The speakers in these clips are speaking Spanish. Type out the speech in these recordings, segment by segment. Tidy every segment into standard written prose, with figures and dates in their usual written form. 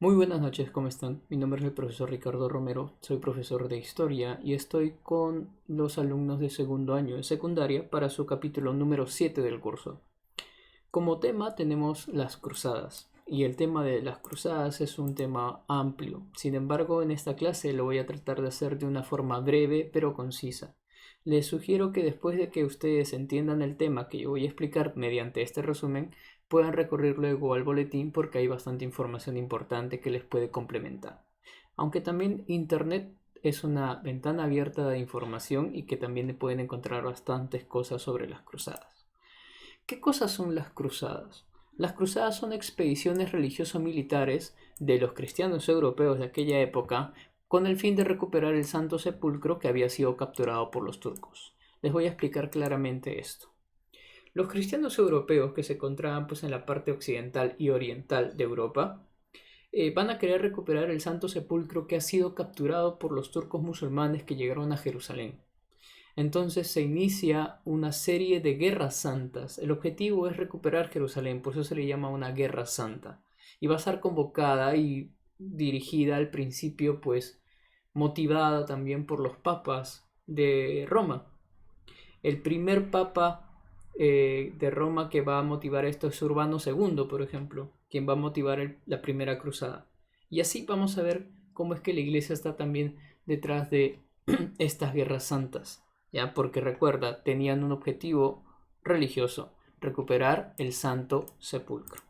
Muy buenas noches, ¿cómo están? Mi nombre es el profesor Ricardo Romero, soy profesor de historia y estoy con los alumnos de segundo año de secundaria para su capítulo número 7 del curso. Como tema tenemos las cruzadas y el tema de las cruzadas es un tema amplio. Sin embargo, en esta clase lo voy a tratar de hacer de una forma breve pero concisa. Les sugiero que después de que ustedes entiendan el tema que yo voy a explicar mediante este resumen, puedan recurrir luego al boletín porque hay bastante información importante que les puede complementar. Aunque también Internet es una ventana abierta de información y que también pueden encontrar bastantes cosas sobre las cruzadas. ¿Qué cosas son las cruzadas? Las cruzadas son expediciones religioso-militares de los cristianos europeos de aquella época con el fin de recuperar el Santo Sepulcro que había sido capturado por los turcos. Les voy a explicar claramente esto. Los cristianos europeos que se encontraban en la parte occidental y oriental de Europa van a querer recuperar el Santo Sepulcro que ha sido capturado por los turcos musulmanes que llegaron a Jerusalén. Entonces se inicia una serie de guerras santas. El objetivo es recuperar Jerusalén, por eso se le llama una guerra santa. Y va a ser convocada y dirigida al principio, motivada también por los papas de Roma. El primer papa de Roma que va a motivar esto es Urbano II, por ejemplo, quien va a motivar la primera cruzada. Y así vamos a ver cómo es que la iglesia está también detrás de estas guerras santas. ¿Ya? Porque recuerda, tenían un objetivo religioso, recuperar el Santo Sepulcro.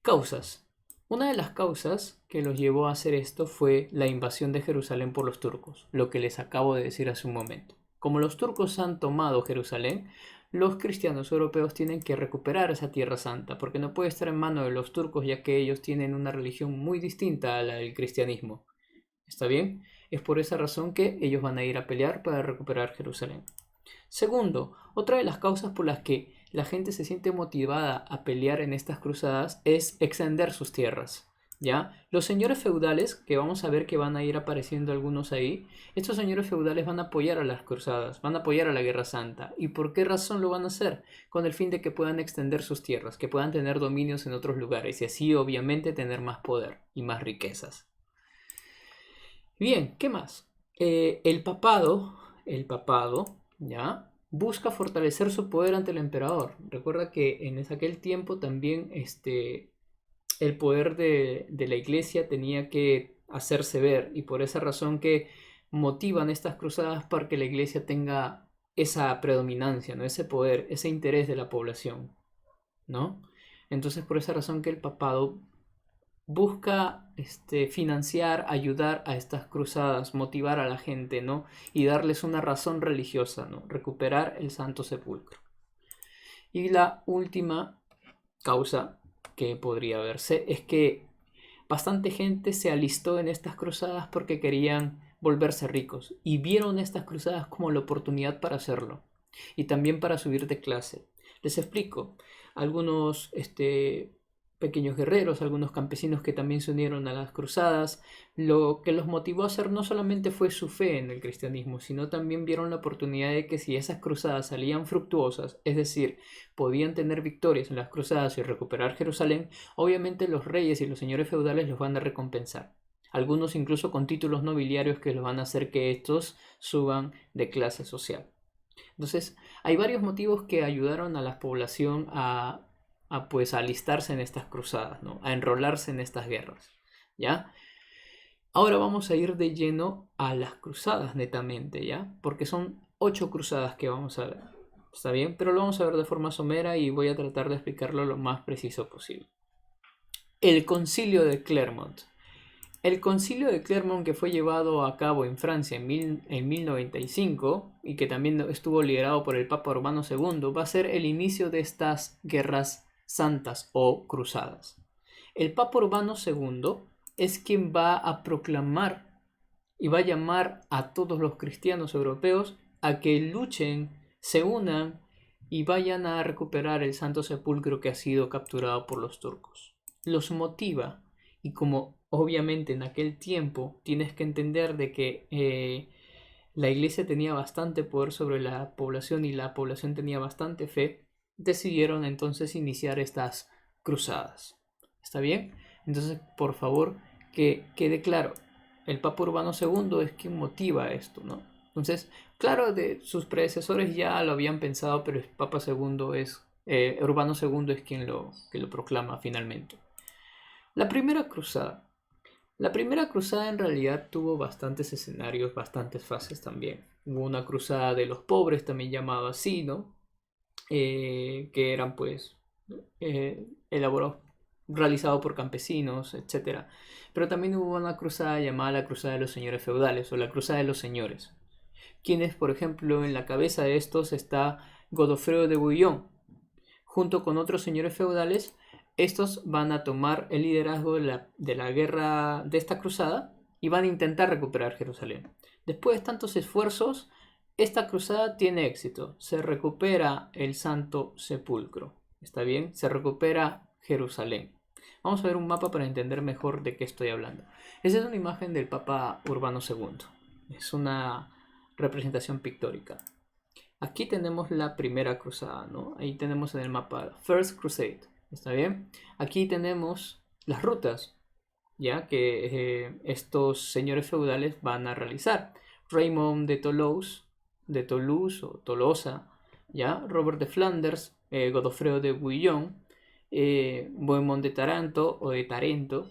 Causas. Una de las causas que los llevó a hacer esto fue la invasión de Jerusalén por los turcos, lo que les acabo de decir hace un momento. Como los turcos han tomado Jerusalén, los cristianos europeos tienen que recuperar esa tierra santa, porque no puede estar en manos de los turcos ya que ellos tienen una religión muy distinta a la del cristianismo. ¿Está bien? Es por esa razón que ellos van a ir a pelear para recuperar Jerusalén. Segundo, otra de las causas por las que la gente se siente motivada a pelear en estas cruzadas es extender sus tierras. ¿Ya? Los señores feudales, que vamos a ver que van a ir apareciendo algunos ahí, estos señores feudales van a apoyar a las cruzadas, van a apoyar a la Guerra Santa. ¿Y por qué razón lo van a hacer? Con el fin de que puedan extender sus tierras, que puedan tener dominios en otros lugares y así obviamente tener más poder y más riquezas. Bien, ¿qué más? El papado, ¿ya? Busca fortalecer su poder ante el emperador. Recuerda que en aquel tiempo también el poder de la iglesia tenía que hacerse ver y por esa razón que motivan estas cruzadas para que la iglesia tenga esa predominancia, ¿no? Ese poder, ese interés de la población, ¿no? Entonces por esa razón que el papado busca financiar, ayudar a estas cruzadas, motivar a la gente, ¿no? Y darles una razón religiosa, ¿no? Recuperar el Santo Sepulcro. Y la última causa que podría verse es que bastante gente se alistó en estas cruzadas porque querían volverse ricos y vieron estas cruzadas como la oportunidad para hacerlo y también para subir de clase. Les explico. Algunos pequeños guerreros, algunos campesinos que también se unieron a las cruzadas, lo que los motivó a hacer no solamente fue su fe en el cristianismo, sino también vieron la oportunidad de que si esas cruzadas salían fructuosas, es decir, podían tener victorias en las cruzadas y recuperar Jerusalén, obviamente los reyes y los señores feudales los van a recompensar. Algunos incluso con títulos nobiliarios que los van a hacer que estos suban de clase social. Entonces, hay varios motivos que ayudaron a la población a alistarse en estas cruzadas, ¿no? A enrolarse en estas guerras, ¿ya? Ahora vamos a ir de lleno a las cruzadas netamente, ¿ya? Porque son 8 cruzadas que vamos a ver, ¿está bien? Pero lo vamos a ver de forma somera y voy a tratar de explicarlo lo más preciso posible. El Concilio de Clermont. El Concilio de Clermont, que fue llevado a cabo en Francia en 1095 y que también estuvo liderado por el Papa Urbano II, va a ser el inicio de estas guerras santas o cruzadas. El Papa Urbano II es quien va a proclamar y va a llamar a todos los cristianos europeos a que luchen, se unan y vayan a recuperar el Santo Sepulcro que ha sido capturado por los turcos. Los motiva y como obviamente en aquel tiempo tienes que entender de que la iglesia tenía bastante poder sobre la población y la población tenía bastante fe, decidieron entonces iniciar estas cruzadas. ¿Está bien? Entonces, por favor, que quede claro, el Papa Urbano II es quien motiva esto, ¿no? Entonces, claro, de sus predecesores ya lo habían pensado, pero el Papa segundo es, Urbano II es quien lo proclama finalmente. La primera cruzada. La primera cruzada en realidad tuvo bastantes escenarios, bastantes fases también. Hubo una cruzada de los pobres, también llamada así, ¿no? Que eran pues elaborados, realizados por campesinos, etcétera. Pero también hubo una cruzada llamada la Cruzada de los Señores Feudales o la Cruzada de los Señores, quienes, por ejemplo, en la cabeza de estos está Godofredo de Bouillon, junto con otros señores feudales. Estos van a tomar el liderazgo de la guerra de esta cruzada y van a intentar recuperar Jerusalén. Después de tantos esfuerzos, esta cruzada tiene éxito. Se recupera el Santo Sepulcro. ¿Está bien? Se recupera Jerusalén. Vamos a ver un mapa para entender mejor de qué estoy hablando. Esa es una imagen del Papa Urbano II. Es una representación pictórica. Aquí tenemos la primera cruzada, ¿no? Ahí tenemos en el mapa First Crusade, ¿está bien? Aquí tenemos las rutas, ¿ya? Que estos señores feudales van a realizar. Raymond de Toulouse o Tolosa, ¿ya? Robert de Flanders, Godofredo de Bouillon, Bohemond de Taranto o de Tarento,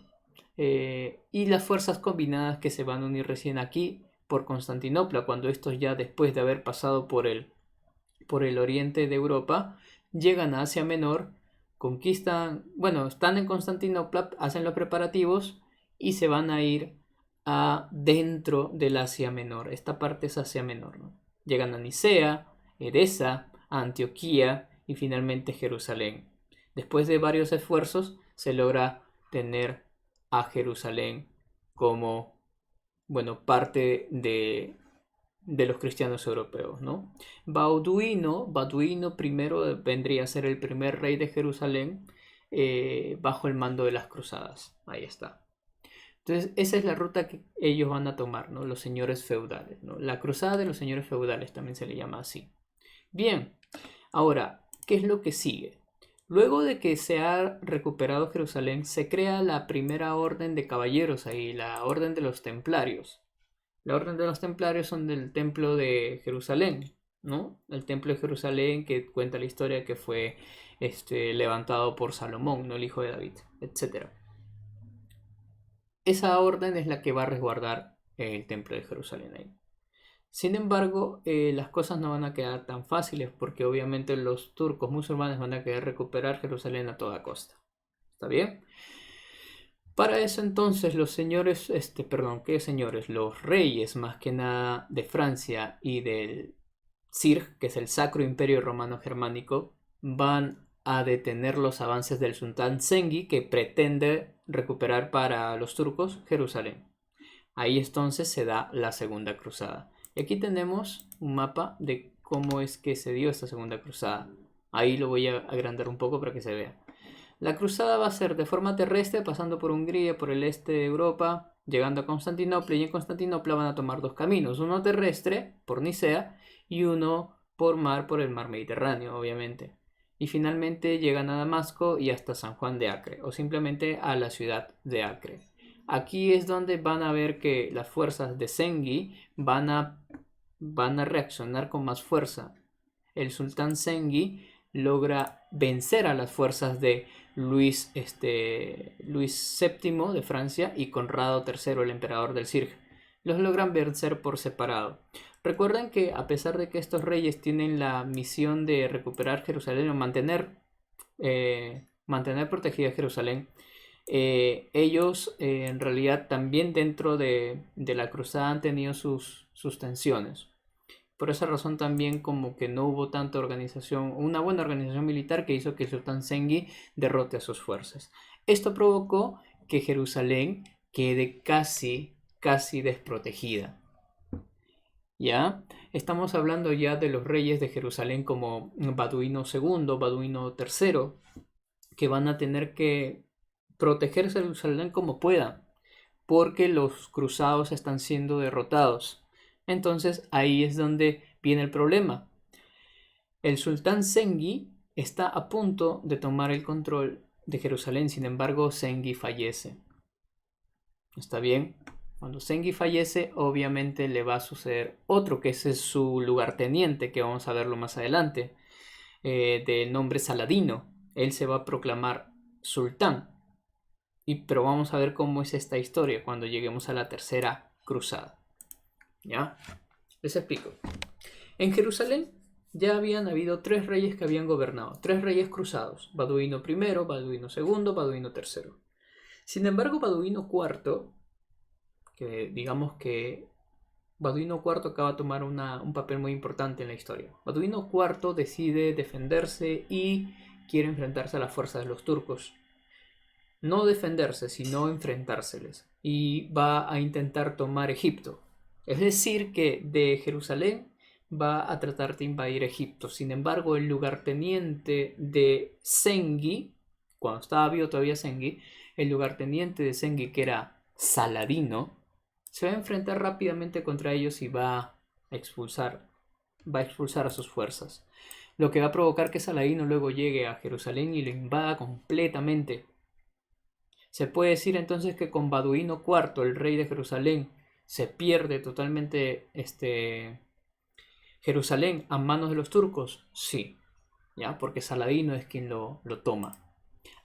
y las fuerzas combinadas que se van a unir recién aquí por Constantinopla, cuando estos ya después de haber pasado por el oriente de Europa, llegan a Asia Menor, conquistan, bueno, están en Constantinopla, hacen los preparativos y se van a ir a dentro del Asia Menor. Esta parte es Asia Menor, ¿no? Llegan a Nicea, Edesa, Antioquía y finalmente Jerusalén. Después de varios esfuerzos se logra tener a Jerusalén como, bueno, parte de los cristianos europeos, ¿no? Baduino primero vendría a ser el primer rey de Jerusalén bajo el mando de las cruzadas. Ahí está. Entonces, esa es la ruta que ellos van a tomar, ¿no? Los señores feudales, ¿no? La cruzada de los señores feudales también se le llama así. Bien, ahora, ¿qué es lo que sigue? Luego de que se ha recuperado Jerusalén, se crea la primera orden de caballeros ahí, la orden de los templarios. La orden de los templarios son del templo de Jerusalén, ¿no? El templo de Jerusalén que cuenta la historia que fue levantado por Salomón, ¿no? El hijo de David, etc. Esa orden es la que va a resguardar el templo de Jerusalén ahí. Sin embargo, las cosas no van a quedar tan fáciles porque obviamente los turcos musulmanes van a querer recuperar Jerusalén a toda costa. ¿Está bien? Para eso entonces los señores, ¿qué señores? Los reyes más que nada de Francia y del Sirg, que es el Sacro Imperio Romano Germánico, van a detener los avances del sultán Zengi que pretende recuperar para los turcos Jerusalén. Ahí entonces se da la Segunda Cruzada. Y aquí tenemos un mapa de cómo es que se dio esta Segunda Cruzada. Ahí lo voy a agrandar un poco para que se vea. La cruzada va a ser de forma terrestre, pasando por Hungría, por el este de Europa, llegando a Constantinopla, y en Constantinopla van a tomar dos caminos, uno terrestre, por Nicea, y uno por mar, por el mar Mediterráneo, obviamente. Y finalmente llegan a Damasco y hasta San Juan de Acre, o simplemente a la ciudad de Acre. Aquí es donde van a ver que las fuerzas de Zengi van a reaccionar con más fuerza. El sultán Zengi logra vencer a las fuerzas de Luis VII de Francia y Conrado III, el emperador del Sirg. Los logran vencer por separado. Recuerden que a pesar de que estos reyes tienen la misión de recuperar Jerusalén o mantener protegida Jerusalén, ellos en realidad también dentro de la cruzada han tenido sus tensiones. Por esa razón también como que no hubo tanta organización, una buena organización militar que hizo que el sultán Zengi derrote a sus fuerzas. Esto provocó que Jerusalén quede casi desprotegida. ¿Ya? Estamos hablando ya de los reyes de Jerusalén como Baduino II, Baduino III, que van a tener que proteger Jerusalén como puedan, porque los cruzados están siendo derrotados. Entonces ahí es donde viene el problema. El sultán Zengi está a punto de tomar el control de Jerusalén. Sin embargo, Zengi fallece. ¿Está bien? Cuando Zengi fallece, obviamente le va a suceder otro, que ese es su lugarteniente, que vamos a verlo más adelante, de nombre Saladino. Él se va a proclamar sultán. Pero vamos a ver cómo es esta historia cuando lleguemos a la tercera cruzada. ¿Ya? Les explico. En Jerusalén ya habían habido 3 reyes que habían gobernado, 3 reyes cruzados, Baduino I, Baduino II, Baduino III. Sin embargo, Baduino IV, que digamos que Baduino IV acaba de tomar un papel muy importante en la historia. Baduino IV decide defenderse y quiere enfrentarse a las fuerzas de los turcos. No defenderse, sino enfrentárseles. Y va a intentar tomar Egipto. Es decir, que de Jerusalén va a tratar de invadir Egipto. Sin embargo, el lugarteniente de Zengi, cuando estaba vivo todavía Zengi, el lugarteniente de Zengi, que era Saladino, se va a enfrentar rápidamente contra ellos y va a expulsar a sus fuerzas. Lo que va a provocar que Saladino luego llegue a Jerusalén y lo invada completamente. Se puede decir entonces que con Baduino IV, el rey de Jerusalén, se pierde totalmente Jerusalén a manos de los turcos. Sí, ¿ya? Porque Saladino es quien lo toma.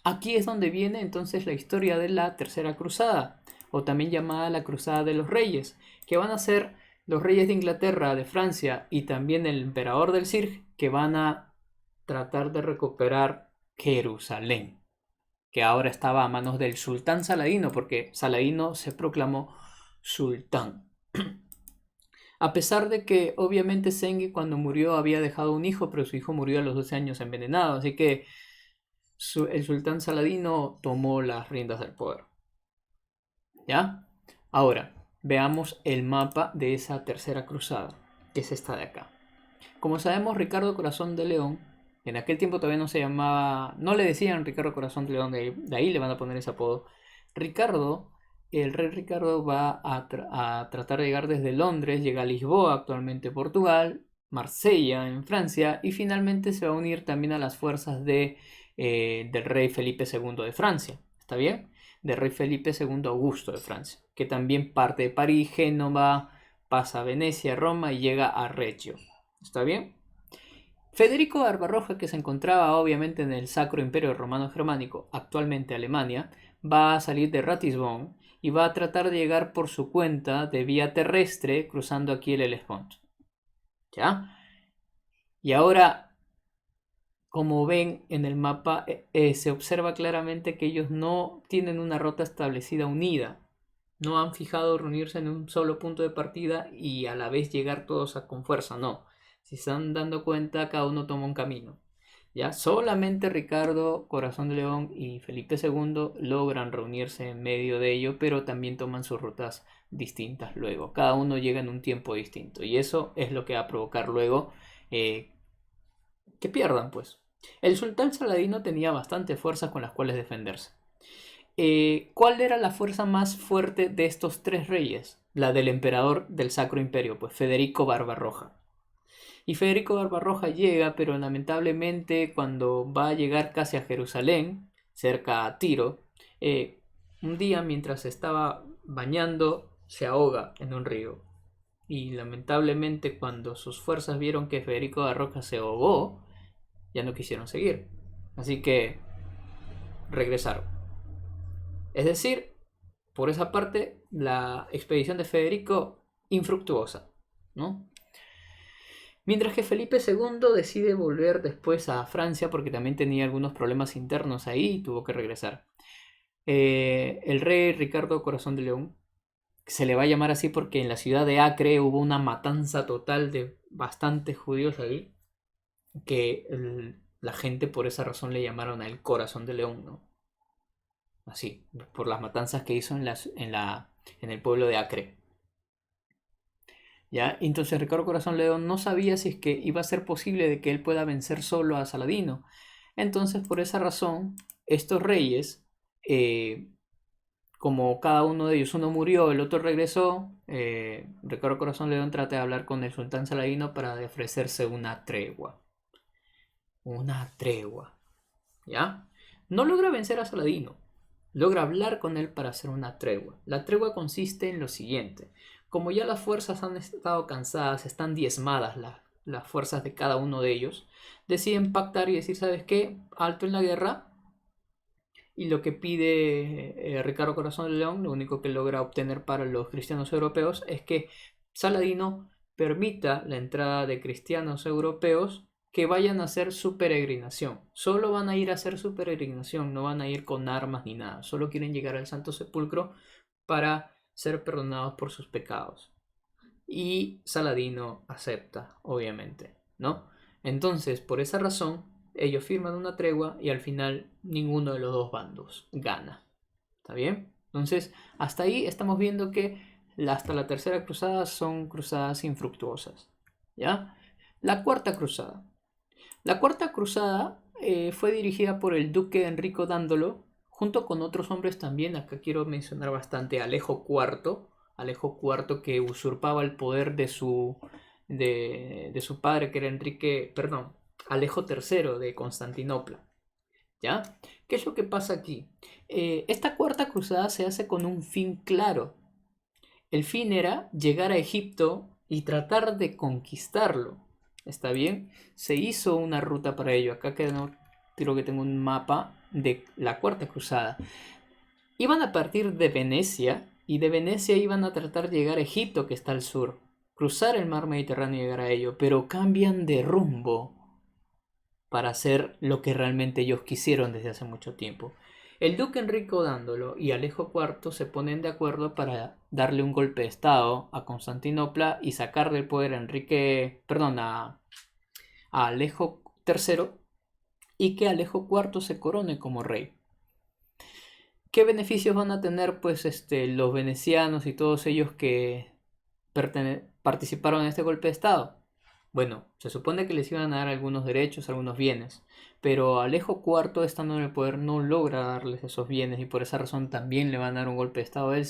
Aquí es donde viene entonces la historia de la Tercera Cruzada, o también llamada la Cruzada de los Reyes, que van a ser los reyes de Inglaterra, de Francia y también el emperador del Sirg, que van a tratar de recuperar Jerusalén, que ahora estaba a manos del sultán Saladino, porque Saladino se proclamó sultán. A pesar de que obviamente Zengi cuando murió había dejado un hijo, pero su hijo murió a los 12 años envenenado, así que el sultán Saladino tomó las riendas del poder. ¿Ya? Ahora, veamos el mapa de esa tercera cruzada, que es esta de acá. Como sabemos, Ricardo Corazón de León, en aquel tiempo todavía no se llamaba, no le decían Ricardo Corazón de León, de ahí le van a poner ese apodo. Ricardo, el rey Ricardo va a tratar de llegar desde Londres, llega a Lisboa, actualmente Portugal, Marsella en Francia, y finalmente se va a unir también a las fuerzas del rey Felipe II de Francia. ¿Está bien? Del rey Felipe II Augusto de Francia, que también parte de París, Génova, pasa a Venecia, Roma y llega a Reggio. ¿Está bien? Federico Barbarroja, que se encontraba obviamente en el Sacro Imperio Romano Germánico, actualmente Alemania, va a salir de Ratisbon y va a tratar de llegar por su cuenta de vía terrestre cruzando aquí el Hellespont. ¿Ya? Y ahora, como ven en el mapa, se observa claramente que ellos no tienen una ruta establecida unida. No han fijado reunirse en un solo punto de partida y a la vez llegar todos con fuerza, no. Si se están dando cuenta, cada uno toma un camino. ¿Ya? Solamente Ricardo, Corazón de León y Felipe II logran reunirse en medio de ello, pero también toman sus rutas distintas luego. Cada uno llega en un tiempo distinto y eso es lo que va a provocar luego que pierdan, pues. El sultán Saladino tenía bastantes fuerzas con las cuales defenderse. ¿Cuál era la fuerza más fuerte de estos 3 reyes? La del emperador del Sacro Imperio, pues Federico Barbarroja. Y Federico Barbarroja llega, pero lamentablemente cuando va a llegar casi a Jerusalén, cerca a Tiro, un día mientras estaba bañando se ahoga en un río. Y lamentablemente cuando sus fuerzas vieron que Federico Barbarroja se ahogó, ya no quisieron seguir. Así que regresaron. Es decir, por esa parte, la expedición de Federico infructuosa, ¿no? Mientras que Felipe II decide volver después a Francia porque también tenía algunos problemas internos ahí y tuvo que regresar. El rey Ricardo Corazón de León, se le va a llamar así porque en la ciudad de Acre hubo una matanza total de bastantes judíos ahí, que la gente por esa razón le llamaron a él Corazón de León, ¿no? Así, por las matanzas que hizo en el pueblo de Acre. ¿Ya? Entonces Ricardo Corazón León no sabía si es que iba a ser posible de que él pueda vencer solo a Saladino. Entonces, por esa razón, estos reyes, como cada uno de ellos, uno murió, el otro regresó, Ricardo Corazón León trata de hablar con el sultán Saladino para ofrecerse una tregua. Una tregua. ¿Ya? No logra vencer a Saladino, logra hablar con él para hacer una tregua. La tregua consiste en lo siguiente: como ya las fuerzas han estado cansadas, están diezmadas las fuerzas de cada uno de ellos, deciden pactar y decir, ¿sabes qué? Alto en la guerra. Y lo que pide Ricardo Corazón de León, lo único que logra obtener para los cristianos europeos, es que Saladino permita la entrada de cristianos europeos que vayan a hacer su peregrinación. Solo van a ir a hacer su peregrinación, no van a ir con armas ni nada. Solo quieren llegar al Santo Sepulcro para ser perdonados por sus pecados. Y Saladino acepta, obviamente, ¿no? Entonces, por esa razón, ellos firman una tregua y al final ninguno de los dos bandos gana. ¿Está bien? Entonces, hasta ahí estamos viendo que hasta la tercera cruzada son cruzadas infructuosas. ¿Ya? La cuarta cruzada. La cuarta cruzada fue dirigida por el duque Enrico Dándolo, junto con otros hombres también. Acá quiero mencionar bastante a Alejo IV. Alejo IV, que usurpaba el poder de su padre, que era Alejo III de Constantinopla. ¿Ya? ¿Qué es lo que pasa aquí? Esta cuarta cruzada se hace con un fin claro. El fin era llegar a Egipto y tratar de conquistarlo. ¿Está bien? Se hizo una ruta para ello. Acá creo que tengo un mapa de la cuarta cruzada. Iban a partir de Venecia y de Venecia iban a tratar de llegar a Egipto, que está al sur. Cruzar el mar Mediterráneo y llegar a ello, pero cambian de rumbo para hacer lo que realmente ellos quisieron desde hace mucho tiempo. El duque Enrico Dándolo y Alejo IV se ponen de acuerdo para darle un golpe de estado a Constantinopla y sacar del poder a Alejo III y que Alejo IV se corone como rey. ¿Qué beneficios van a tener pues los venecianos y todos ellos que participaron en este golpe de estado? Bueno, se supone que les iban a dar algunos derechos, algunos bienes, pero Alejo IV, estando en el poder, no logra darles esos bienes y por esa razón también le van a dar un golpe de estado a él.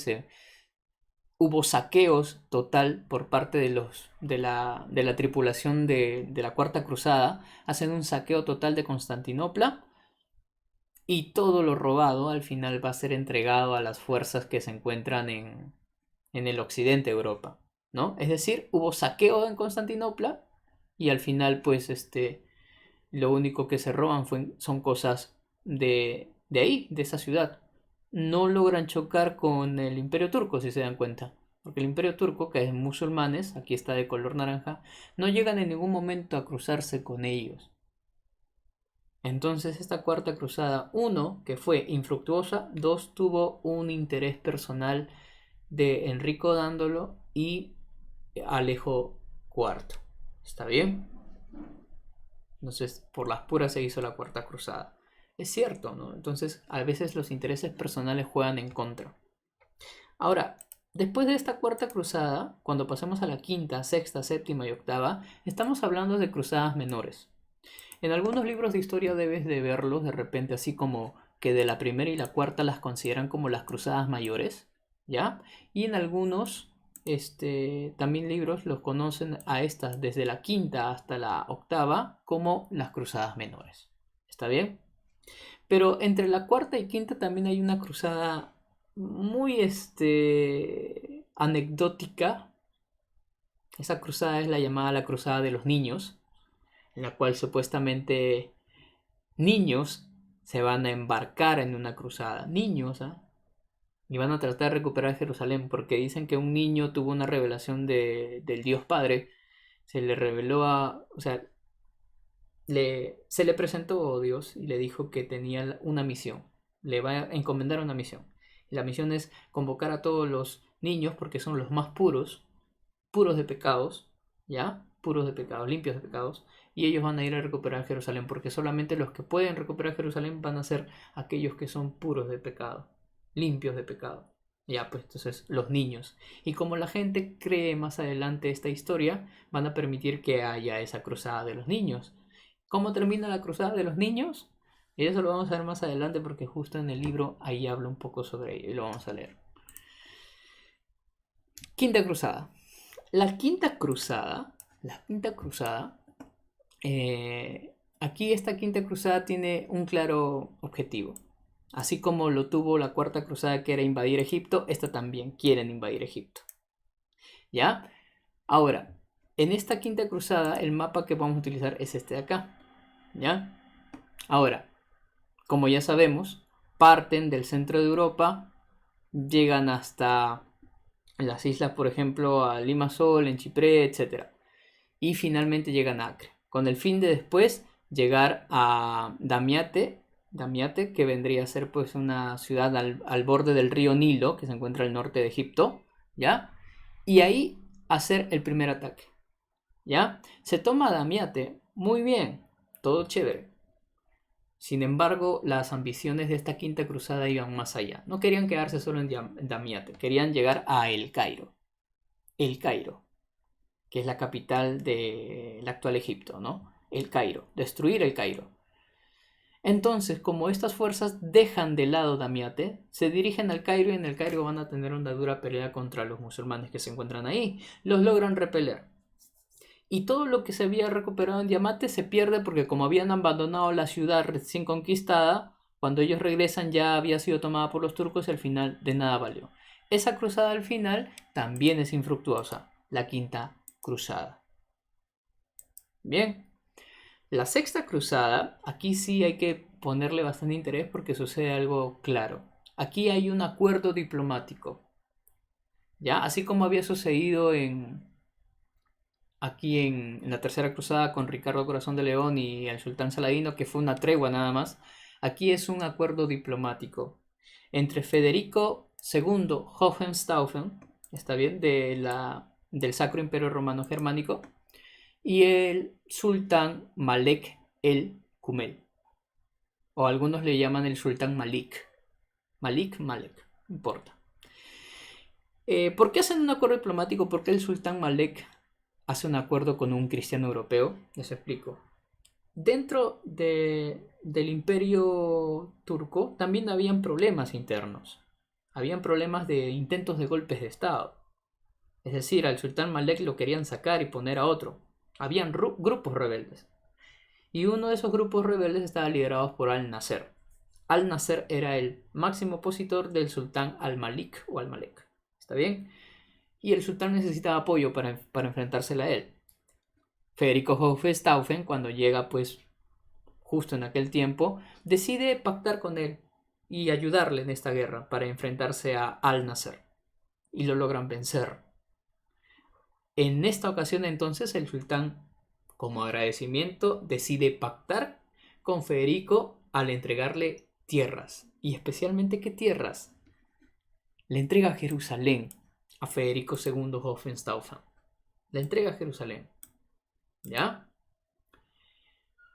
Hubo saqueos total por parte de la tripulación de la Cuarta Cruzada, hacen un saqueo total de Constantinopla y todo lo robado al final va a ser entregado a las fuerzas que se encuentran en el occidente de Europa, ¿no? Es decir, hubo saqueo en Constantinopla y al final pues lo único que se roban son cosas de ahí, de esa ciudad. No logran chocar con el Imperio Turco, si se dan cuenta. Porque el Imperio Turco, que es musulmanes, aquí está de color naranja, no llegan en ningún momento a cruzarse con ellos. Entonces esta cuarta cruzada, uno, que fue infructuosa, dos, tuvo un interés personal de Enrico Dándolo y Alejo IV. ¿Está bien? Entonces, por las puras se hizo la cuarta cruzada. Es cierto, ¿no? Entonces, a veces los intereses personales juegan en contra. Ahora, después de esta cuarta cruzada, cuando pasemos a la quinta, sexta, séptima y octava, estamos hablando de cruzadas menores. En algunos libros de historia debes de verlos de repente así como que de la primera y la cuarta las consideran como las cruzadas mayores, ¿ya? Y en algunos también libros los conocen a estas desde la quinta hasta la octava como las cruzadas menores. ¿Está bien? Pero entre la cuarta y quinta también hay una cruzada muy anecdótica. Esa cruzada es la llamada la cruzada de los niños, en la cual supuestamente niños se van a embarcar en una cruzada. Niños, ¿ah? Y van a tratar de recuperar Jerusalén porque dicen que un niño tuvo una revelación del Dios Padre. Se le reveló o sea, se le presentó Dios y le dijo que tenía una misión. Le va a encomendar una misión. Y la misión es convocar a todos los niños porque son los más puros, puros de pecados, ¿ya? Puros de pecados, limpios de pecados. Y ellos van a ir a recuperar Jerusalén porque solamente los que pueden recuperar Jerusalén van a ser aquellos que son puros de pecado, limpios de pecado. Ya, pues entonces los niños. Y como la gente cree más adelante esta historia, van a permitir que haya esa cruzada de los niños. ¿Cómo termina la cruzada de los niños? Y eso lo vamos a ver más adelante porque justo en el libro ahí habla un poco sobre ello y lo vamos a leer. Quinta cruzada. La quinta cruzada aquí esta quinta cruzada tiene un claro objetivo. Así como lo tuvo la cuarta cruzada, que era invadir Egipto, esta también quieren invadir Egipto. ¿Ya? Ahora, en esta quinta cruzada, el mapa que vamos a utilizar es este de acá. ¿Ya? Ahora, como ya sabemos, parten del centro de Europa, llegan hasta las islas, por ejemplo, a Limassol, en Chipre, etc. Y finalmente llegan a Acre, con el fin de después llegar a Damiate, que vendría a ser pues una ciudad al borde del río Nilo, que se encuentra al norte de Egipto, ¿ya? Y ahí hacer el primer ataque, ¿ya? Se toma Damiate, muy bien, todo chévere. Sin embargo, las ambiciones de esta quinta cruzada iban más allá. No querían quedarse solo en Damiate, querían llegar a El Cairo. El Cairo, que es la capital del actual Egipto, ¿no? El Cairo, destruir el Cairo. Entonces, como estas fuerzas dejan de lado Damiate, se dirigen al Cairo y en el Cairo van a tener una dura pelea contra los musulmanes que se encuentran ahí. Los logran repeler. Y todo lo que se había recuperado en Damiate se pierde porque como habían abandonado la ciudad recién conquistada, cuando ellos regresan ya había sido tomada por los turcos y al final de nada valió. Esa cruzada al final también es infructuosa, la quinta cruzada. Bien. La sexta cruzada, aquí sí hay que ponerle bastante interés porque sucede algo claro. Aquí hay un acuerdo diplomático, ¿ya? Así como había sucedido aquí en la tercera cruzada con Ricardo Corazón de León y el sultán Saladino, que fue una tregua nada más. Aquí es un acuerdo diplomático entre Federico II Hohenstaufen, ¿está bien? Del Sacro Imperio Romano Germánico, y el sultán Malek el Kumel, o algunos le llaman el sultán Malik. Malek, no importa. ¿Por qué hacen un acuerdo diplomático? ¿Por qué el sultán Malek hace un acuerdo con un cristiano europeo? Les explico. Dentro del imperio turco también habían problemas internos. Habían problemas de intentos de golpes de estado. Es decir, al sultán Malek lo querían sacar y poner a otro. Habían grupos rebeldes. Y uno de esos grupos rebeldes estaba liderado por Al-Nasser. Al-Nasser era el máximo opositor del sultán Al-Malik o Al-Malek. ¿Está bien? Y el sultán necesitaba apoyo para enfrentársela a él. Federico Hohenstaufen, cuando llega pues justo en aquel tiempo, decide pactar con él y ayudarle en esta guerra para enfrentarse a Al-Nasser. Y lo logran vencer. En esta ocasión entonces el sultán, como agradecimiento, decide pactar con Federico al entregarle tierras. Y especialmente, ¿qué tierras? Le entrega Jerusalén a Federico II Hohenstaufen. Le entrega Jerusalén. ¿Ya?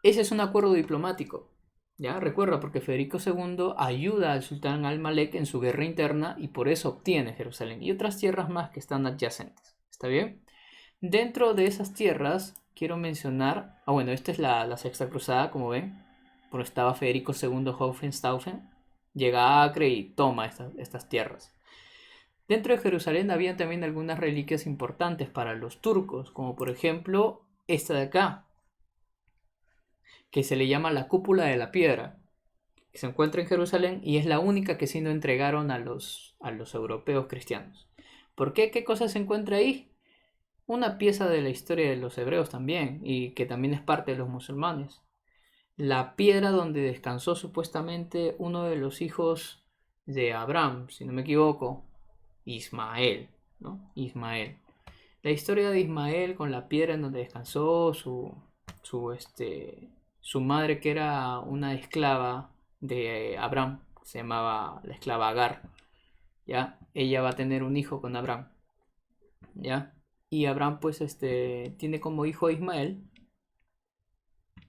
Ese es un acuerdo diplomático. ¿Ya? Recuerda, porque Federico II ayuda al sultán Al-Malek en su guerra interna y por eso obtiene Jerusalén y otras tierras más que están adyacentes. ¿Está bien? Dentro de esas tierras quiero mencionar, bueno, esta es la sexta cruzada, como ven, por estaba Federico II Hohenstaufen, llega a Acre y toma estas tierras. Dentro de Jerusalén había también algunas reliquias importantes para los turcos, como por ejemplo esta de acá, que se le llama la cúpula de la piedra, que se encuentra en Jerusalén y es la única que sí no entregaron a los europeos cristianos. ¿Por qué? ¿Qué cosa se encuentra ahí? Una pieza de la historia de los hebreos también, y que también es parte de los musulmanes. La piedra donde descansó supuestamente uno de los hijos de Abraham, si no me equivoco, Ismael, ¿no? Ismael. La historia de Ismael con la piedra en donde descansó su madre, que era una esclava de Abraham, se llamaba la esclava Agar, ¿ya? Ella va a tener un hijo con Abraham, ¿ya? Y Abraham pues tiene como hijo a Ismael,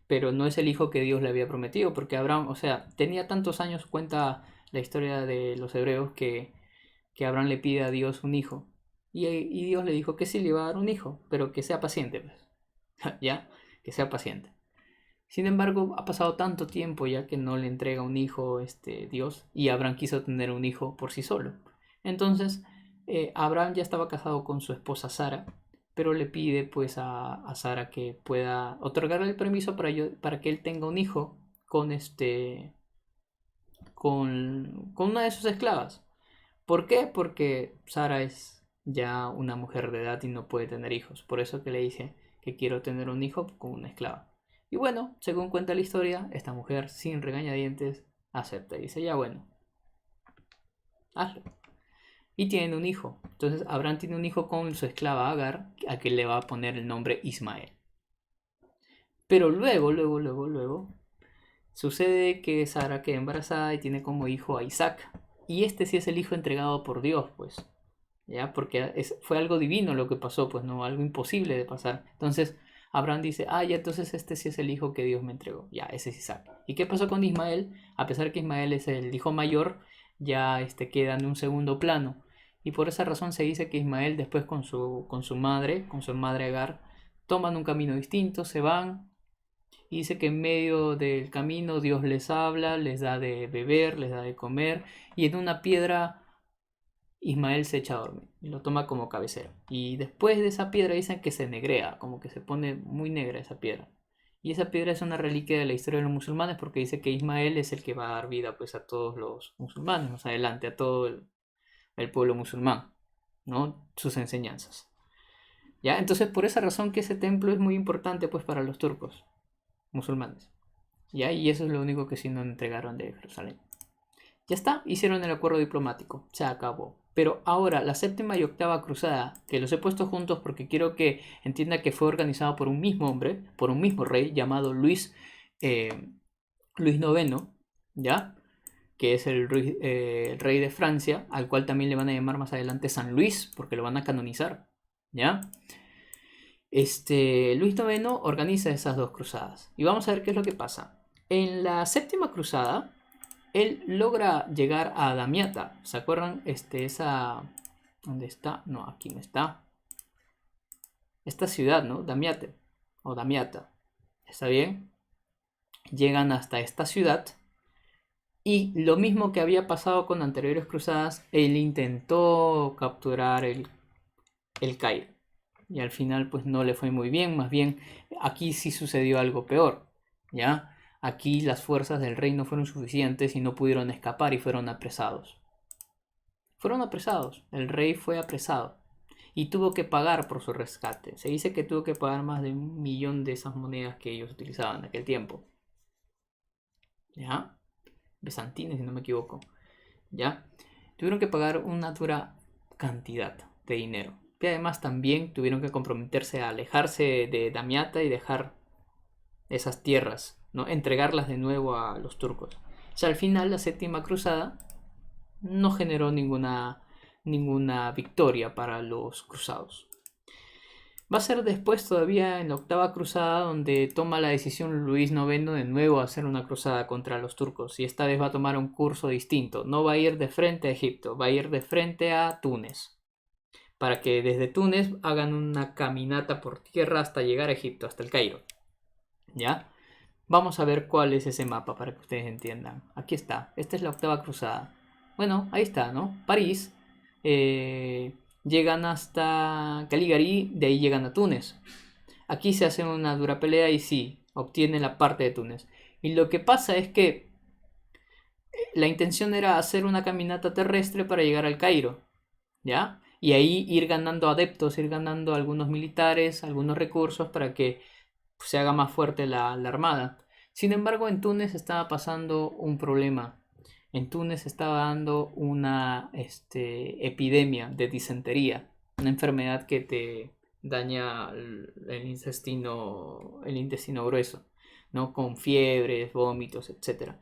pero no es el hijo que Dios le había prometido, porque Abraham, o sea, tenía tantos años, cuenta la historia de los hebreos, que Abraham le pide a Dios un hijo, y Dios le dijo que sí le iba a dar un hijo, pero que sea paciente, pues. ¿Ya? Que sea paciente. Sin embargo, ha pasado tanto tiempo ya que no le entrega un hijo Dios, y Abraham quiso tener un hijo por sí solo. Entonces, Abraham ya estaba casado con su esposa Sara, pero le pide pues a Sara que pueda otorgarle el permiso para que él tenga un hijo con con una de sus esclavas. ¿Por qué? Porque Sara es ya una mujer de edad y no puede tener hijos. Por eso que le dice que quiero tener un hijo con una esclava. Y bueno, según cuenta la historia, esta mujer sin regañadientes acepta y dice, ya bueno, hazlo. Y tienen un hijo. Entonces Abraham tiene un hijo con su esclava Agar, a quien le va a poner el nombre Ismael. Pero luego, sucede que Sara queda embarazada y tiene como hijo a Isaac. Y este sí es el hijo entregado por Dios, pues. ¿Ya? Porque fue algo divino lo que pasó, pues no, algo imposible de pasar. Entonces Abraham dice, ah, ya, entonces este sí es el hijo que Dios me entregó. Ya, ese es Isaac. ¿Y qué pasó con Ismael? A pesar que Ismael es el hijo mayor, ya queda en un segundo plano. Y por esa razón se dice que Ismael después con su madre Agar, toman un camino distinto, se van. Y dice que en medio del camino Dios les habla, les da de beber, les da de comer. Y en una piedra Ismael se echa a dormir y lo toma como cabecera. Y después de esa piedra dicen que se negrea, como que se pone muy negra esa piedra. Y esa piedra es una reliquia de la historia de los musulmanes porque dice que Ismael es el que va a dar vida pues a todos los musulmanes, más adelante, a todo el pueblo musulmán, ¿no? Sus enseñanzas. ¿Ya? Entonces por esa razón que ese templo es muy importante pues para los turcos musulmanes. ¿Ya? Y eso es lo único que sí no entregaron de Jerusalén. Ya está, hicieron el acuerdo diplomático, se acabó. Pero ahora, la séptima y octava cruzada, que los he puesto juntos porque quiero que entienda que fue organizado por un mismo hombre, por un mismo rey llamado Luis IX, ¿ya? Que es el rey de Francia, al cual también le van a llamar más adelante San Luis, porque lo van a canonizar, ¿ya? Luis IX organiza esas dos cruzadas. Y vamos a ver qué es lo que pasa. En la séptima cruzada, él logra llegar a Damiata. ¿Se acuerdan? Esa... ¿Dónde está? No, aquí no está. Esta ciudad, ¿no? Damiate. O Damiata. ¿Está bien? Llegan hasta esta ciudad. Y lo mismo que había pasado con anteriores cruzadas, él intentó capturar el Cairo. Y al final pues no le fue muy bien. Más bien aquí sí sucedió algo peor. ¿Ya? Aquí las fuerzas del rey no fueron suficientes y no pudieron escapar y fueron apresados. Fueron apresados, el rey fue apresado y tuvo que pagar por su rescate. Se dice que tuvo que pagar más de 1.000.000 de esas monedas que ellos utilizaban en aquel tiempo. ¿Ya? Bizantines, si no me equivoco. ¿Ya? Tuvieron que pagar una dura cantidad de dinero. Y además también tuvieron que comprometerse a alejarse de Damiata y dejar esas tierras, ¿no? Entregarlas de nuevo a los turcos. O sea, al final la séptima cruzada no generó ninguna victoria para los cruzados. Va a ser después todavía en la octava cruzada donde toma la decisión Luis IX de nuevo hacer una cruzada contra los turcos y esta vez va a tomar un curso distinto. No va a ir de frente a Egipto, va a ir de frente a Túnez. Para que desde Túnez hagan una caminata por tierra hasta llegar a Egipto, hasta el Cairo. ¿Ya? Vamos a ver cuál es ese mapa para que ustedes entiendan. Aquí está, esta es la octava cruzada. Bueno, ahí está, ¿no? París. Llegan hasta Caligari, de ahí llegan a Túnez. Aquí se hace una dura pelea y sí, obtienen la parte de Túnez. Y lo que pasa es que la intención era hacer una caminata terrestre para llegar al Cairo, ¿ya? Y ahí ir ganando adeptos, ir ganando algunos militares, algunos recursos para que se haga más fuerte la armada. Sin embargo, en Túnez estaba pasando un problema. En Túnez estaba dando una epidemia de disentería, una enfermedad que te daña el intestino grueso, ¿no? Con fiebres, vómitos, etc.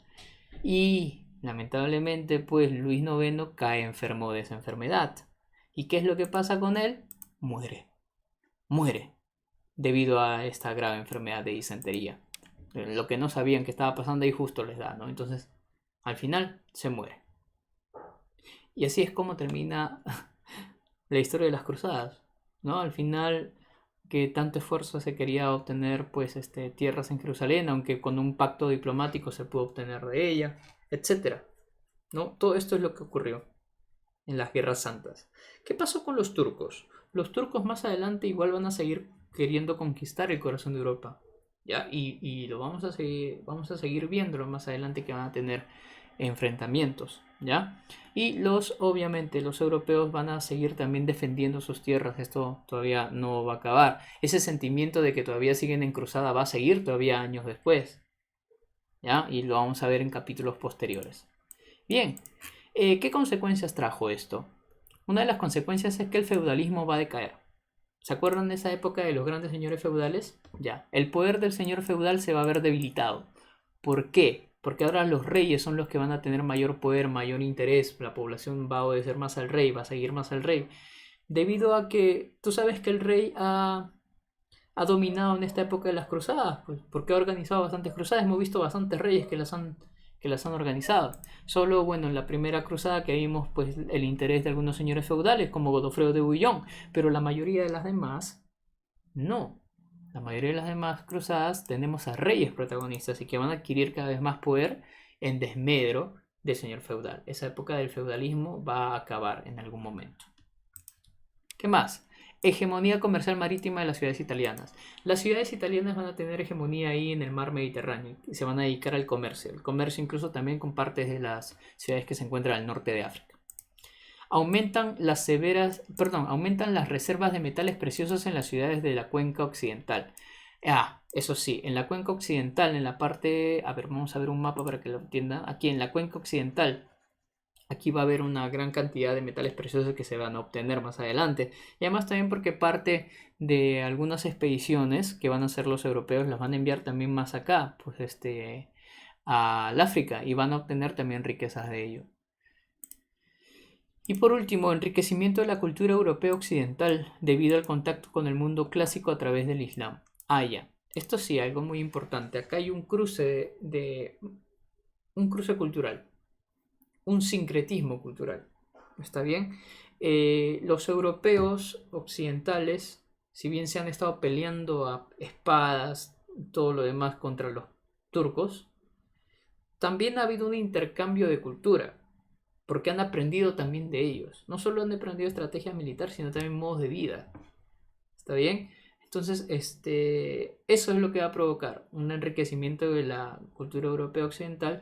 Y lamentablemente, pues Luis IX cae enfermo de esa enfermedad. ¿Y qué es lo que pasa con él? Muere debido a esta grave enfermedad de disentería. Lo que no sabían que estaba pasando ahí justo les da, ¿no? Entonces, al final se muere. Y así es como termina la historia de las cruzadas, ¿no? Al final que tanto esfuerzo se quería obtener pues tierras en Jerusalén, aunque con un pacto diplomático se pudo obtener de ella, etcétera, ¿no? Todo esto es lo que ocurrió. en las guerras santas. ¿Qué pasó con los turcos? Los turcos más adelante igual van a seguir queriendo conquistar el corazón de Europa, ¿ya? Y lo vamos a seguir viéndolo más adelante, que van a tener enfrentamientos, ¿ya? Y obviamente, los europeos van a seguir también defendiendo sus tierras. Esto todavía no va a acabar. Ese sentimiento de que todavía siguen en cruzada va a seguir todavía años después, ¿ya? Y lo vamos a ver en capítulos posteriores. Bien, ¿qué consecuencias trajo esto? Una de las consecuencias es que el feudalismo va a decaer. ¿Se acuerdan de esa época de los grandes señores feudales? Ya, el poder del señor feudal se va a ver debilitado. ¿Por qué? Porque ahora los reyes son los que van a tener mayor poder, mayor interés. La población va a obedecer más al rey, va a seguir más al rey. Debido a que tú sabes que el rey ha dominado en esta época de las cruzadas, pues, porque ha organizado bastantes cruzadas. Hemos visto bastantes reyes que las han organizado. Solo, bueno, en la primera cruzada que vimos, pues, el interés de algunos señores feudales, como Godofredo de Bouillon, pero la mayoría de las demás, no. La mayoría de las demás cruzadas tenemos a reyes protagonistas y que van a adquirir cada vez más poder en desmedro del señor feudal. Esa época del feudalismo va a acabar en algún momento. ¿Qué más? Hegemonía comercial marítima de las ciudades italianas. Las ciudades italianas van a tener hegemonía ahí en el mar Mediterráneo y se van a dedicar al comercio. El comercio incluso también con partes de las ciudades que se encuentran al norte de África. Aumentan las reservas de metales preciosos en las ciudades de la cuenca occidental. Eso sí, en la cuenca occidental, en la parte... A ver, vamos a ver un mapa para que lo entiendan. Aquí en la cuenca occidental, aquí va a haber una gran cantidad de metales preciosos que se van a obtener más adelante. Y además también porque parte de algunas expediciones que van a hacer los europeos las van a enviar también más acá, pues al África, y van a obtener también riquezas de ello. Y por último, enriquecimiento de la cultura europea occidental debido al contacto con el mundo clásico a través del Islam. Ya. Esto sí, algo muy importante. Acá hay un cruce cultural, un sincretismo cultural. ¿Está bien? Los europeos occidentales, si bien se han estado peleando a espadas, todo lo demás contra los turcos, también ha habido un intercambio de cultura, porque han aprendido también de ellos. No solo han aprendido estrategia militar, sino también modos de vida. ¿Está bien? Entonces, eso es lo que va a provocar un enriquecimiento de la cultura europea occidental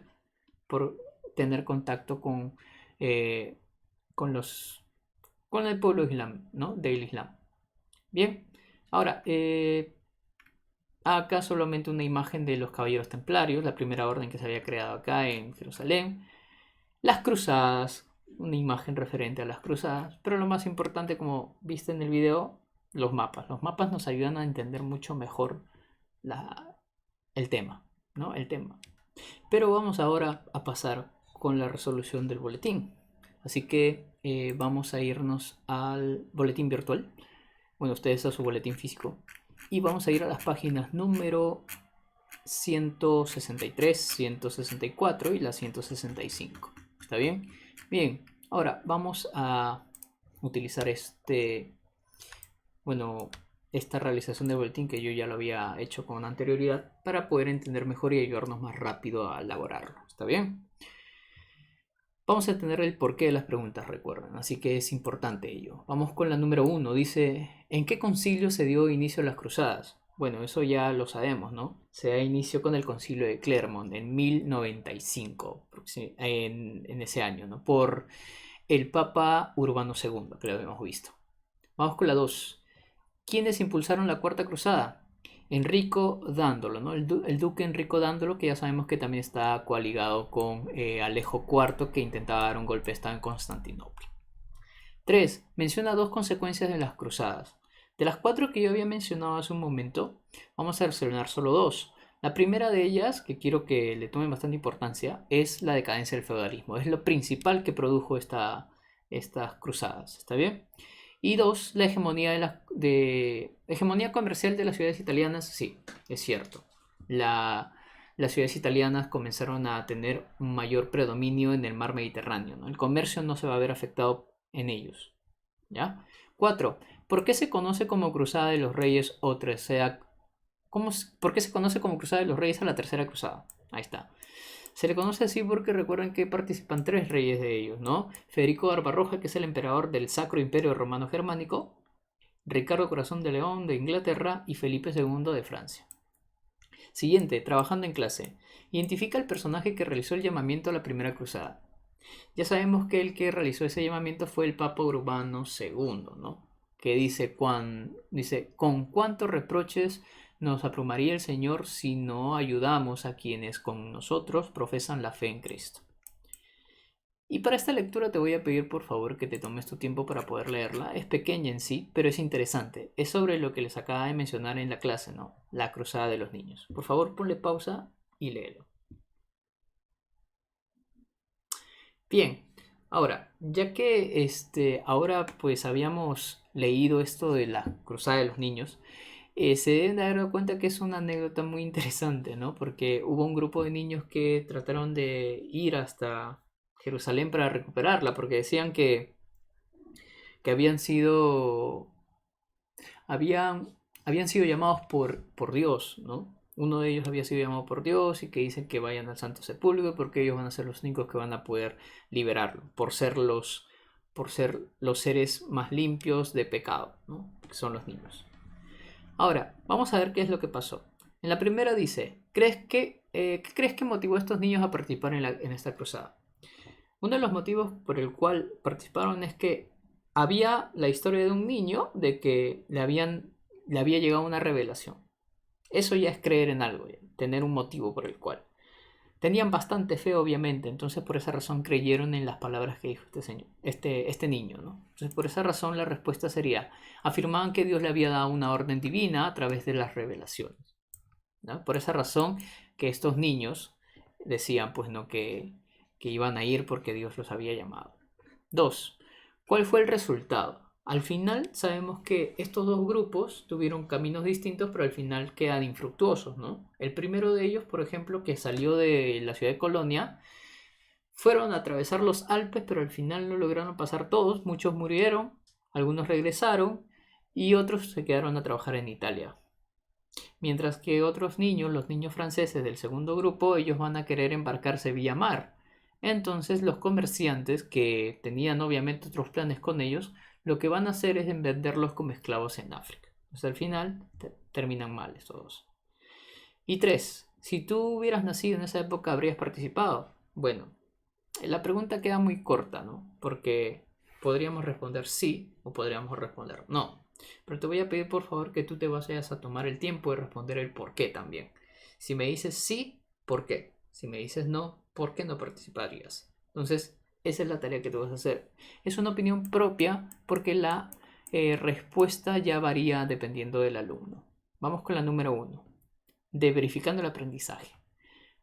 por tener contacto con el pueblo islam, ¿no? Del Islam. Bien, ahora, acá solamente una imagen de los caballeros templarios, la primera orden que se había creado acá en Jerusalén. Las cruzadas, una imagen referente a las cruzadas, pero lo más importante, como viste en el video, los mapas. Los mapas nos ayudan a entender mucho mejor el tema, ¿no? El tema. Pero vamos ahora a pasar con la resolución del boletín. Así que vamos a irnos al boletín virtual. Bueno, ustedes a su boletín físico. Y vamos a ir a las páginas número 163, 164 y la 165. ¿Está bien? Bien, ahora vamos a utilizar esta realización de boletín que yo ya lo había hecho con anterioridad para poder entender mejor y ayudarnos más rápido a elaborarlo. ¿Está bien? Vamos a entender el porqué de las preguntas, recuerden, así que es importante ello. Vamos con la número 1. Dice, ¿en qué concilio se dio inicio a las cruzadas? Bueno, eso ya lo sabemos, ¿no? Se da inicio con el concilio de Clermont en 1095, en ese año, ¿no? Por el Papa Urbano II, que lo habíamos visto. Vamos con la 2. ¿Quiénes impulsaron la Cuarta Cruzada? Enrico Dándolo, ¿no? El duque Enrico Dándolo, que ya sabemos que también está coaligado con Alejo IV, que intentaba dar un golpe de estado en Constantinopla. 3. Menciona 2 consecuencias de las cruzadas. De las 4 que yo había mencionado hace un momento, vamos a seleccionar solo 2. La primera de ellas, que quiero que le tomen bastante importancia, es la decadencia del feudalismo. Es lo principal que produjo estas cruzadas. ¿Está bien? Y 2, la hegemonía comercial de las ciudades italianas. Sí, es cierto. Las ciudades italianas comenzaron a tener un mayor predominio en el mar Mediterráneo, ¿no? El comercio no se va a ver afectado en ellos. ¿Ya? 4. ¿Por qué se conoce como Cruzada de los Reyes o Tercera? ¿Por qué se conoce como Cruzada de los Reyes a la Tercera Cruzada? Ahí está. Se le conoce así porque recuerden que participan tres reyes de ellos, ¿no? Federico Barbarroja, que es el emperador del Sacro Imperio Romano Germánico, Ricardo Corazón de León de Inglaterra y Felipe II de Francia. Siguiente, trabajando en clase. Identifica el personaje que realizó el llamamiento a la Primera Cruzada. Ya sabemos que el que realizó ese llamamiento fue el Papa Urbano II, ¿no? Que dice, con cuántos reproches nos abrumaría el Señor si no ayudamos a quienes con nosotros profesan la fe en Cristo. Y para esta lectura te voy a pedir por favor que te tomes tu tiempo para poder leerla. Es pequeña en sí, pero es interesante. Es sobre lo que les acaba de mencionar en la clase, ¿no? La cruzada de los niños. Por favor, ponle pausa y léelo. Bien, ahora, ya que ahora pues habíamos leído esto de la cruzada de los niños, se deben de haber dado cuenta que es una anécdota muy interesante, ¿no? Porque hubo un grupo de niños que trataron de ir hasta Jerusalén para recuperarla, porque decían que habían sido llamados por Dios, ¿no? Uno de ellos había sido llamado por Dios y que dicen que vayan al Santo Sepulcro porque ellos van a ser los únicos que van a poder liberarlo, por ser los seres más limpios de pecado, ¿no? Que son los niños. Ahora, vamos a ver qué es lo que pasó. En la primera dice, ¿qué crees que motivó a estos niños a participar en esta cruzada? Uno de los motivos por el cual participaron es que había la historia de un niño de que le había llegado una revelación. Eso ya es creer en algo, ya, tener un motivo por el cual. Tenían bastante fe, obviamente, entonces por esa razón creyeron en las palabras que dijo este niño, ¿no? Entonces por esa razón la respuesta sería, afirmaban que Dios le había dado una orden divina a través de las revelaciones, ¿no? Por esa razón que estos niños decían, pues no, que iban a ir porque Dios los había llamado. 2. ¿Cuál fue el resultado? Al final sabemos que estos dos grupos tuvieron caminos distintos, pero al final quedan infructuosos, ¿no? El primero de ellos, por ejemplo, que salió de la ciudad de Colonia, fueron a atravesar los Alpes, pero al final no lograron pasar todos. Muchos murieron, algunos regresaron y otros se quedaron a trabajar en Italia. Mientras que otros niños, los niños franceses del segundo grupo, ellos van a querer embarcarse vía mar. Entonces los comerciantes, que tenían obviamente otros planes con ellos, lo que van a hacer es venderlos como esclavos en África. Entonces al final terminan mal estos dos. Y 3. Si tú hubieras nacido en esa época, ¿habrías participado? Bueno, la pregunta queda muy corta, ¿no? Porque podríamos responder sí o podríamos responder no. Pero te voy a pedir por favor que tú te vayas a tomar el tiempo de responder el por qué también. Si me dices sí, ¿por qué? Si me dices no, ¿por qué no participarías? Entonces, esa es la tarea que tú vas a hacer. Es una opinión propia porque la respuesta ya varía dependiendo del alumno. Vamos con la número 1, de verificando el aprendizaje.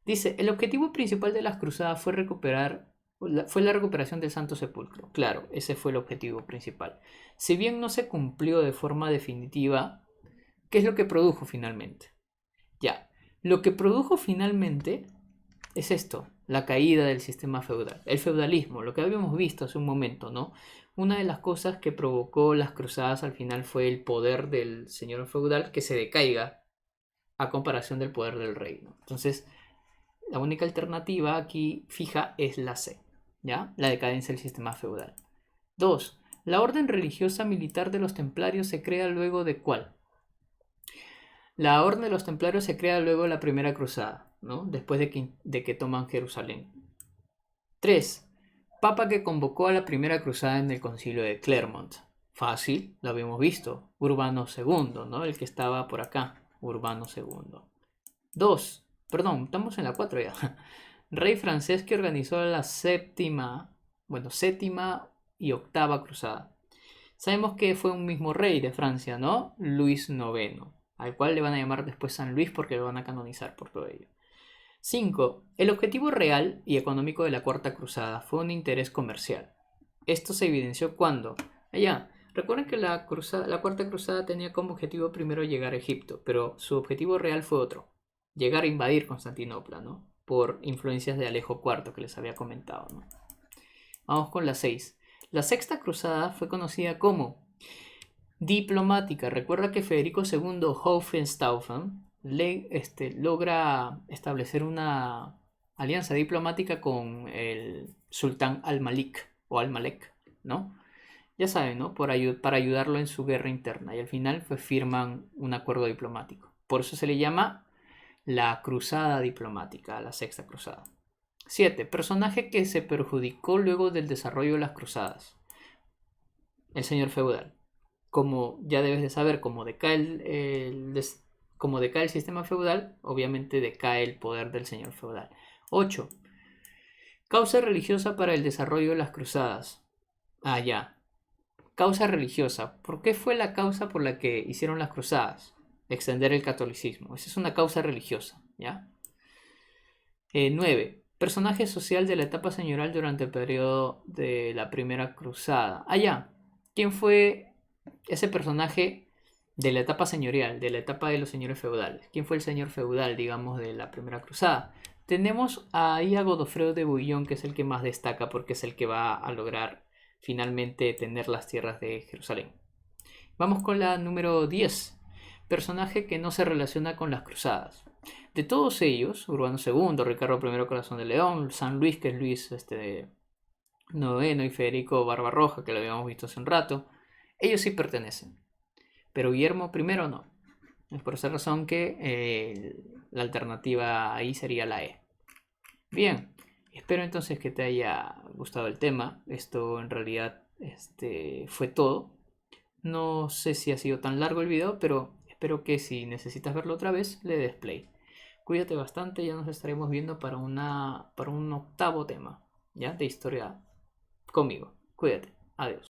Dice, el objetivo principal de las cruzadas fue la recuperación del Santo Sepulcro. Claro, ese fue el objetivo principal. Si bien no se cumplió de forma definitiva, ¿qué es lo que produjo finalmente? Ya, lo que produjo finalmente es esto, la caída del sistema feudal, el feudalismo, lo que habíamos visto hace un momento, ¿no? Una de las cosas que provocó las cruzadas al final fue el poder del señor feudal que se decaiga a comparación del poder del rey, ¿no? Entonces, la única alternativa aquí fija es la C, ¿ya? La decadencia del sistema feudal. 2. La orden religiosa militar de los templarios se crea luego de ¿cuál? La orden de los templarios se crea luego de la primera cruzada, ¿no? Después de que toman Jerusalén. 3. Papa que convocó a la primera cruzada en el concilio de Clermont. Fácil, lo habíamos visto. Urbano II, ¿no? El que estaba por acá. Urbano II. 2. Perdón, estamos en la 4 ya. Rey francés que organizó la séptima y octava cruzada. Sabemos que fue un mismo rey de Francia, ¿no? Luis IX, al cual le van a llamar después San Luis porque lo van a canonizar por todo ello. 5. El objetivo real y económico de la Cuarta Cruzada fue un interés comercial. Esto se evidenció cuando, recuerden que la Cuarta Cruzada tenía como objetivo primero llegar a Egipto, pero su objetivo real fue otro, llegar a invadir Constantinopla, ¿no? Por influencias de Alejo IV que les había comentado, ¿no? Vamos con la 6. La Sexta Cruzada fue conocida como diplomática. Recuerda que Federico II Hohenstaufen logra establecer una alianza diplomática con el sultán Al-Malik o Al-Malek, ¿no? Ya saben, ¿no? Para ayudarlo en su guerra interna. Y al final pues firman un acuerdo diplomático. Por eso se le llama la cruzada diplomática, la sexta cruzada. 7. Personaje que se perjudicó luego del desarrollo de las cruzadas. El señor feudal. Como ya debes de saber, como decae como decae el sistema feudal, obviamente decae el poder del señor feudal. 8. Causa religiosa para el desarrollo de las cruzadas. Ah, ya. Causa religiosa. ¿Por qué fue la causa por la que hicieron las cruzadas? Extender el catolicismo. Esa es una causa religiosa, ¿ya? 9. Personaje social de la etapa señorial durante el periodo de la primera cruzada. Ah, ya. ¿Quién fue ese personaje de la etapa señorial, de la etapa de los señores feudales? ¿Quién fue el señor feudal, digamos, de la primera cruzada? Tenemos ahí a Godofredo de Bouillon, que es el que más destaca porque es el que va a lograr finalmente tener las tierras de Jerusalén. Vamos con la número 10. Personaje que no se relaciona con las cruzadas. De todos ellos, Urbano II, Ricardo I Corazón de León, San Luis, que es Luis IX, y Federico Barbarroja, que lo habíamos visto hace un rato, ellos sí pertenecen. Pero Guillermo I no. Es por esa razón que la alternativa ahí sería la E. Bien, espero entonces que te haya gustado el tema. Esto en realidad fue todo. No sé si ha sido tan largo el video, pero espero que si necesitas verlo otra vez, le des play. Cuídate bastante, ya nos estaremos viendo para un octavo tema, ¿ya? De historia conmigo. Cuídate, adiós.